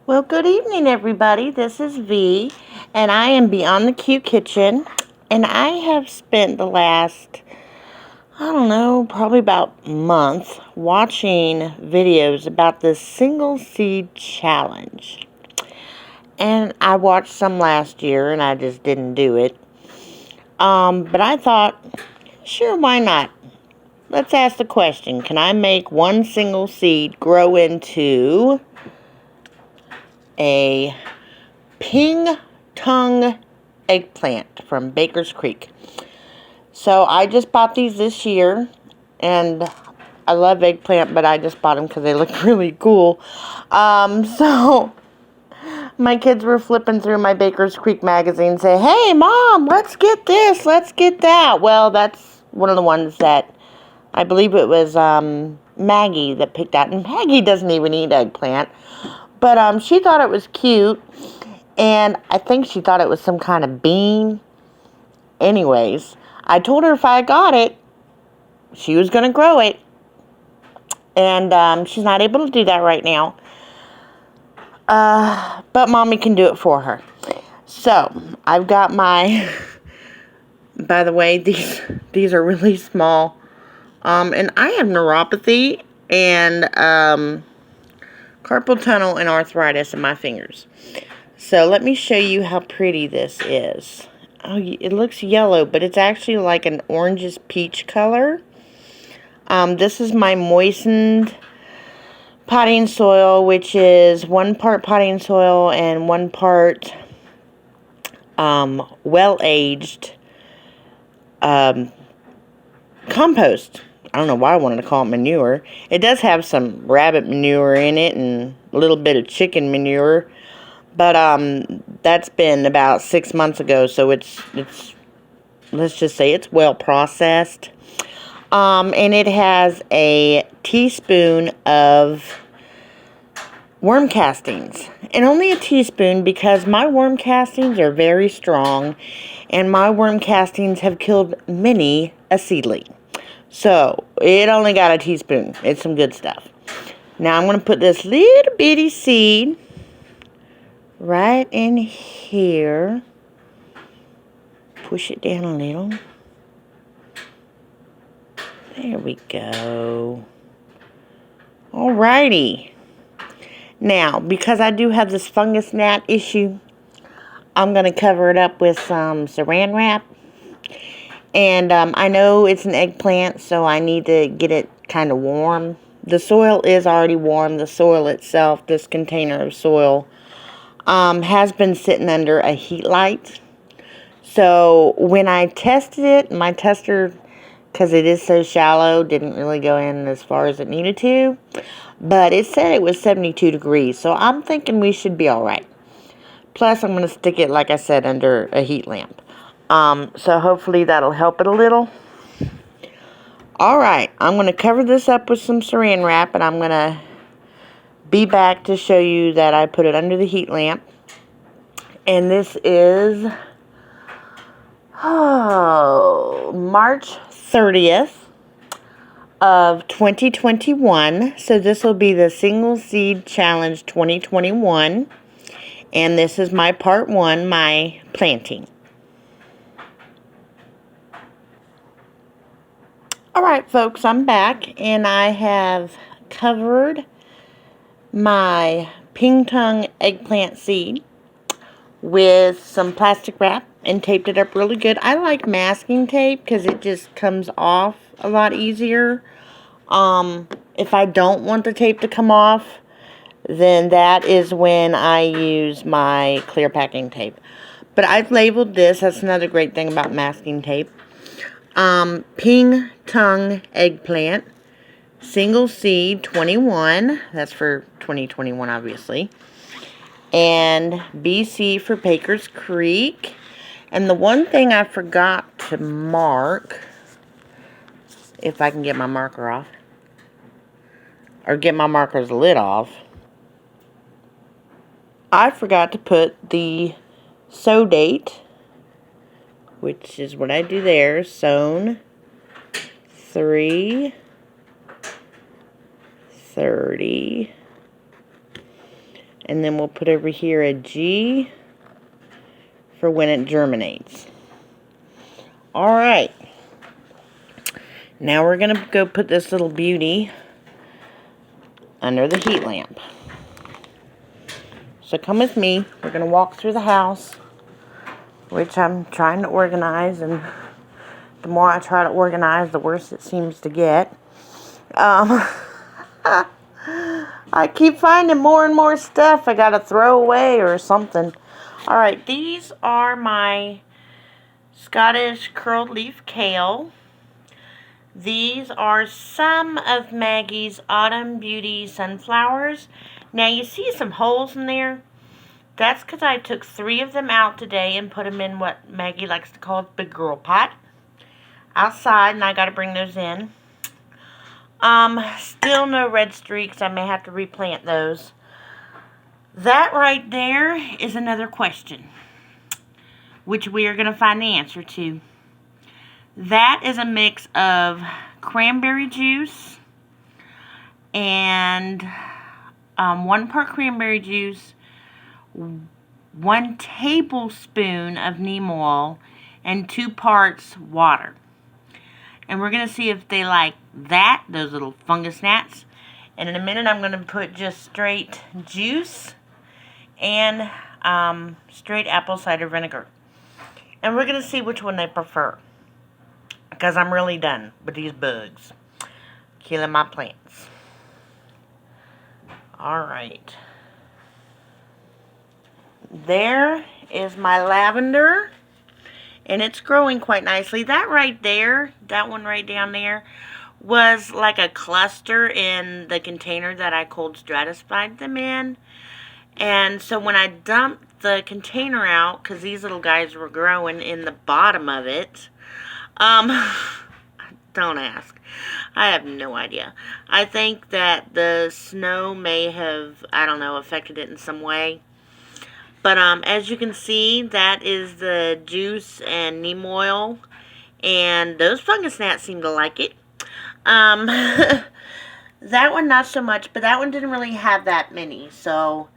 Well, good evening, everybody. This is V, and I am Beyond the Cute Kitchen, and I have spent the last, I don't know, probably about a month watching videos about this single seed challenge. And I watched some last year, and I just didn't do it. But I thought, sure, why not? Let's ask the question, can I make one single seed grow into a Tung eggplant from Baker's Creek? So I just bought these this year, and I love eggplant, but I just bought them because they look really cool. So my kids were flipping through my Baker's Creek magazine, say, "Hey, Mom, let's get this, let's get that." Well, that's one of the ones that I believe it was Maggie that picked out, and Maggie doesn't even eat eggplant, but she thought it was cute. And I think she thought it was some kind of bean. Anyways, I told her if I got it, she was going to grow it. And she's not able to do that right now. But Mommy can do it for her. So, I've got my... By the way, these are really small. And I have neuropathy and carpal tunnel and arthritis in my fingers. So let me show you how pretty this is. Oh, it looks yellow, but it's actually like an orangish peach color. This is my moistened potting soil, which is 1 part potting soil and 1 part well-aged compost. I don't know why I wanted to call it manure. It does have some rabbit manure in it and a little bit of chicken manure. But that's been about 6 months ago, so it's let's just say it's well processed. And it has a teaspoon of worm castings. And only a teaspoon because my worm castings are very strong, and my worm castings have killed many a seedling. So it only got a teaspoon. It's some good stuff. Now I'm going to put this little bitty seed right in here. Push it down a little. There we go. Alrighty. Now, because I do have this fungus gnat issue, I'm going to cover it up with some saran wrap. And I know it's an eggplant, so I need to get it kind of warm. The soil is already warm. The soil itself, this container of soil, has been sitting under a heat light. So when I tested it, my tester, because it is so shallow, didn't really go in as far as it needed to. But it said it was 72 degrees, so I'm thinking we should be alright. Plus, I'm going to stick it, like I said, under a heat lamp. So hopefully that'll help it a little. Alright, I'm going to cover this up with some saran wrap, and I'm going to be back to show you that I put it under the heat lamp. And this is March 30th of 2021. So this will be the Single Seed Challenge 2021. And this is my part 1, my planting. Alright folks, I'm back, and I have covered my Tung eggplant seed with some plastic wrap and taped it up really good. I like masking tape because it just comes off a lot easier. If I don't want the tape to come off, then that is when I use my clear packing tape. But I've labeled this. That's another great thing about masking tape. Tung eggplant, single seed 21. That's for 2021, obviously. And BC for Baker's Creek. And the one thing I forgot to mark, if I can get my marker off, or get my marker's lid off, I forgot to put the sow date, which is what I do there, sown 3/30. And then we'll put over here a G for when it germinates. Alright. Now we're going to go put this little beauty under the heat lamp. So come with me. We're going to walk through the house, which I'm trying to organize, and the more I try to organize, the worse it seems to get. I keep finding more and more stuff I gotta throw away or something. Alright, these are my Scottish curled leaf kale. These are some of Maggie's Autumn Beauty sunflowers. Now you see some holes in there. That's because I took 3 of them out today and put them in what Maggie likes to call a big girl pot outside, and I gotta bring those in. Still no red streaks. I may have to replant those. That right there is another question, which we are going to find the answer to. That is a mix of cranberry juice and 1 part cranberry juice, 1 tablespoon of neem oil, and 2 parts water. And we're going to see if they like that, those little fungus gnats. And in a minute, I'm going to put just straight juice and straight apple cider vinegar. And we're going to see which one they prefer, because I'm really done with these bugs killing my plants. Alright. There is my lavender. And it's growing quite nicely. That right there, that one right down there, was like a cluster in the container that I cold stratified them in. And so when I dumped the container out, because these little guys were growing in the bottom of it, don't ask. I have no idea. I think that the snow may have, I don't know, affected it in some way. But as you can see, that is the juice and neem oil. And those fungus gnats seem to like it. That one not so much, but that one didn't really have that many. So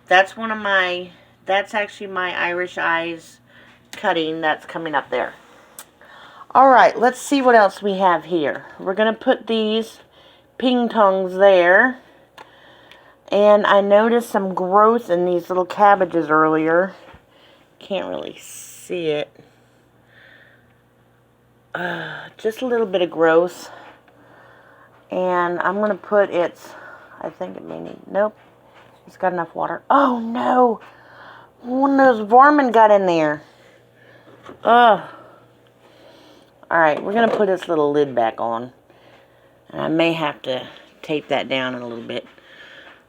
that's one of my, that's actually my Irish Eyes cutting that's coming up there. Alright, let's see what else we have here. We're going to put these ping tongs there. And I noticed some growth in these little cabbages earlier. Can't really see it. Just a little bit of growth. And I'm going to put its, I think it may need, nope. It's got enough water. Oh no! One of those vermin got in there. Ugh. Alright, we're going to put this little lid back on. And I may have to tape that down in a little bit.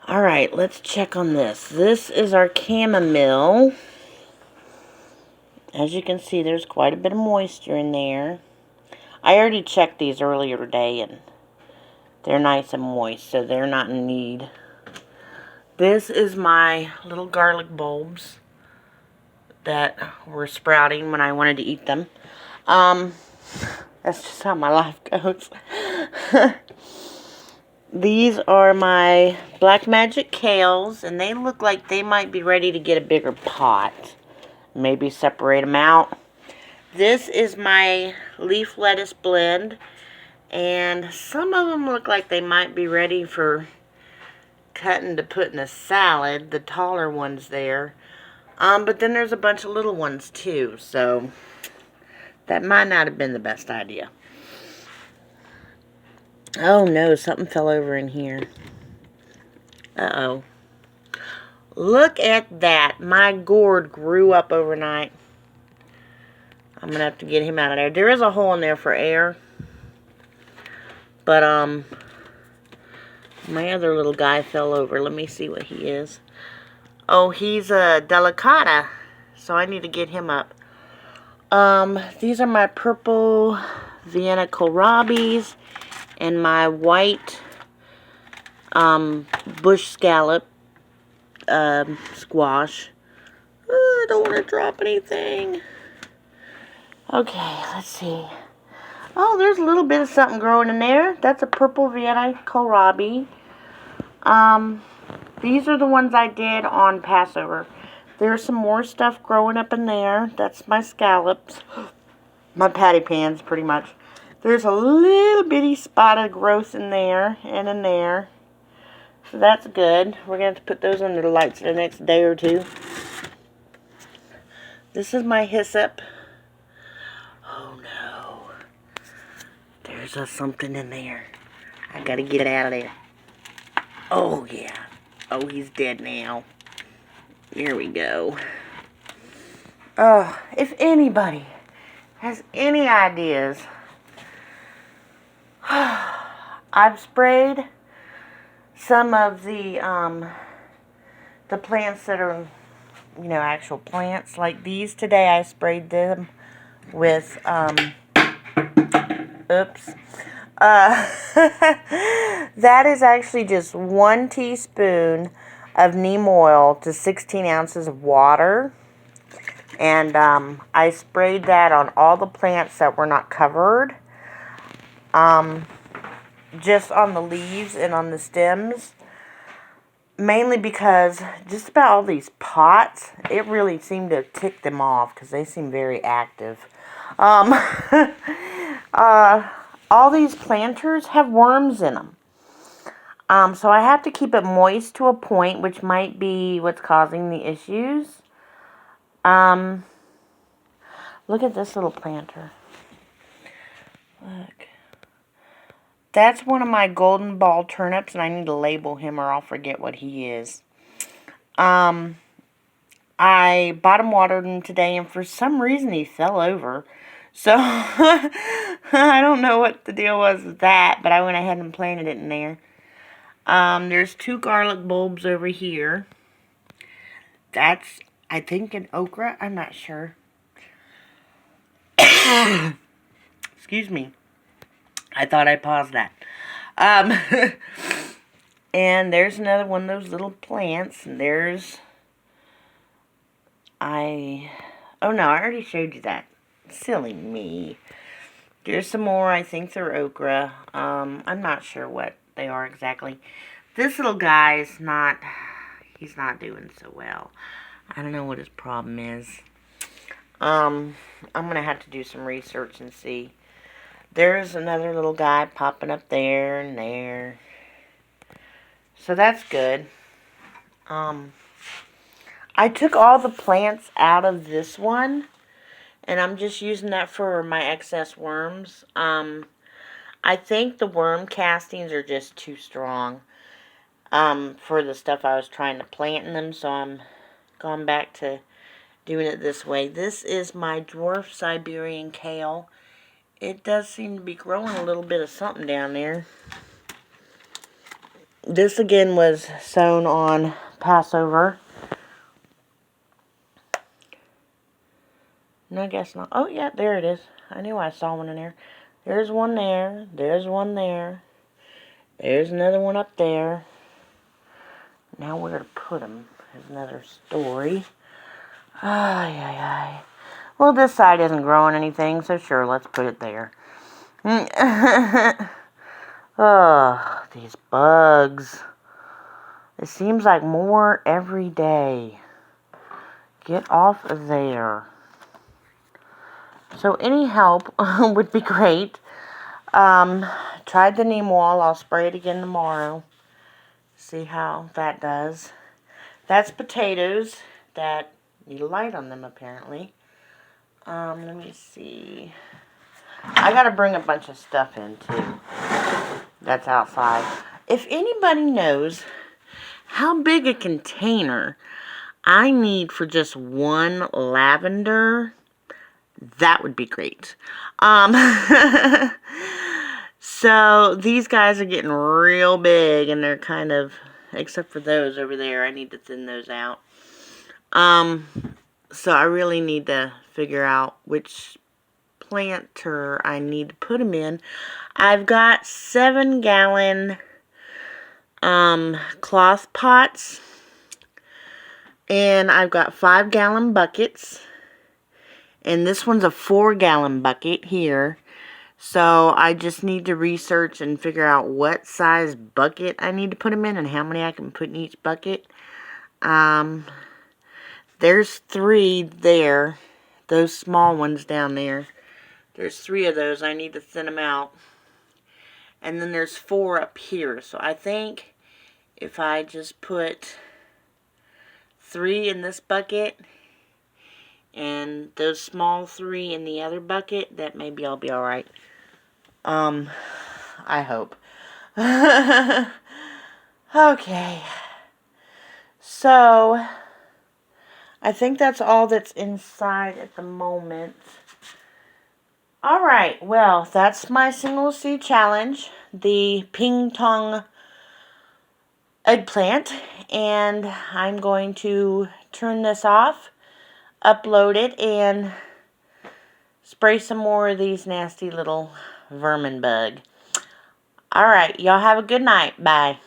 Alright, let's check on this. This is our chamomile. As you can see, there's quite a bit of moisture in there. I already checked these earlier today, and they're nice and moist, so they're not in need. This is my little garlic bulbs that were sprouting when I wanted to eat them. That's just how my life goes. These are my Black Magic kales, and they look like they might be ready to get a bigger pot. Maybe separate them out. This is my leaf lettuce blend, and some of them look like they might be ready for cutting to put in a salad, the taller ones there. But then there's a bunch of little ones too, so that might not have been the best idea. Oh no, something fell over in here. Uh-oh. Look at that. My gourd grew up overnight. I'm going to have to get him out of there. There is a hole in there for air. But, my other little guy fell over. Let me see what he is. Oh, he's a delicata. So I need to get him up. These are my purple Vienna kohlrabis. And my white bush scallop squash. I don't want to drop anything. Okay, let's see. Oh, there's a little bit of something growing in there. That's a purple Vienna kohlrabi. These are the ones I did on Passover. There's some more stuff growing up in there. That's my scallops. My patty pans, pretty much. There's a little bitty spot of growth in there and in there. So that's good. We're going to have to put those under the lights the next day or two. This is my hyssop. Oh no. There's something in there. I gotta get it out of there. Oh yeah. Oh, he's dead now. Here we go. If anybody has any ideas, I've sprayed some of the plants that are, you know, actual plants. Like these today, I sprayed them with, oops. That is actually just 1 teaspoon of neem oil to 16 ounces of water. And I sprayed that on all the plants that were not covered. Just on the leaves and on the stems. Mainly because just about all these pots, it really seemed to tick them off because they seem very active. All these planters have worms in them. So I have to keep it moist to a point, which might be what's causing the issues. Look at this little planter. Look. That's one of my golden ball turnips, and I need to label him or I'll forget what he is. I bottom watered him today, and for some reason he fell over. So, I don't know what the deal was with that, but I went ahead and planted it in there. There's 2 garlic bulbs over here. That's, I think, an okra. I'm not sure. Excuse me. I thought I paused that. And there's another one of those little plants. And there's... Oh no, I already showed you that. Silly me. There's some more. I think they're okra. I'm not sure what they are exactly. This little guy is not... He's not doing so well. I don't know what his problem is. I'm going to have to do some research and see. There's another little guy popping up there and there. So that's good. I took all the plants out of this one. And I'm just using that for my excess worms. I think the worm castings are just too strong. For the stuff I was trying to plant in them. So I'm going back to doing it this way. This is my dwarf Siberian kale. It does seem to be growing a little bit of something down there. This again was sown on Passover. No, I guess not. Oh, yeah, there it is. I knew I saw one in there. There's one there. There's one there. There's another one up there. Now where to put them is another story. Ay, ay, ay. Well, this side isn't growing anything, so sure, let's put it there. Oh, these bugs. It seems like more every day. Get off of there. So any help would be great. Tried the neem oil. I'll spray it again tomorrow. See how that does. That's potatoes that need a light on them apparently. Let me see. I gotta bring a bunch of stuff in too. That's outside. If anybody knows how big a container I need for just one lavender, that would be great. So these guys are getting real big and they're kind of, except for those over there, I need to thin those out. So I really need to figure out which planter I need to put them in. I've got 7-gallon cloth pots, and I've got 5-gallon buckets, and this one's a 4-gallon bucket here. So I just need to research and figure out what size bucket I need to put them in and how many I can put in each bucket. There's 3 there. Those small ones down there. There's 3 of those. I need to thin them out. And then there's 4 up here. So I think if I just put 3 in this bucket and those small 3 in the other bucket, that maybe I'll be alright. I hope. Okay. So, I think that's all that's inside at the moment. Alright, well, that's my single seed challenge. The Ping Tong eggplant. And I'm going to turn this off, upload it, and spray some more of these nasty little vermin bug. Alright, y'all have a good night. Bye.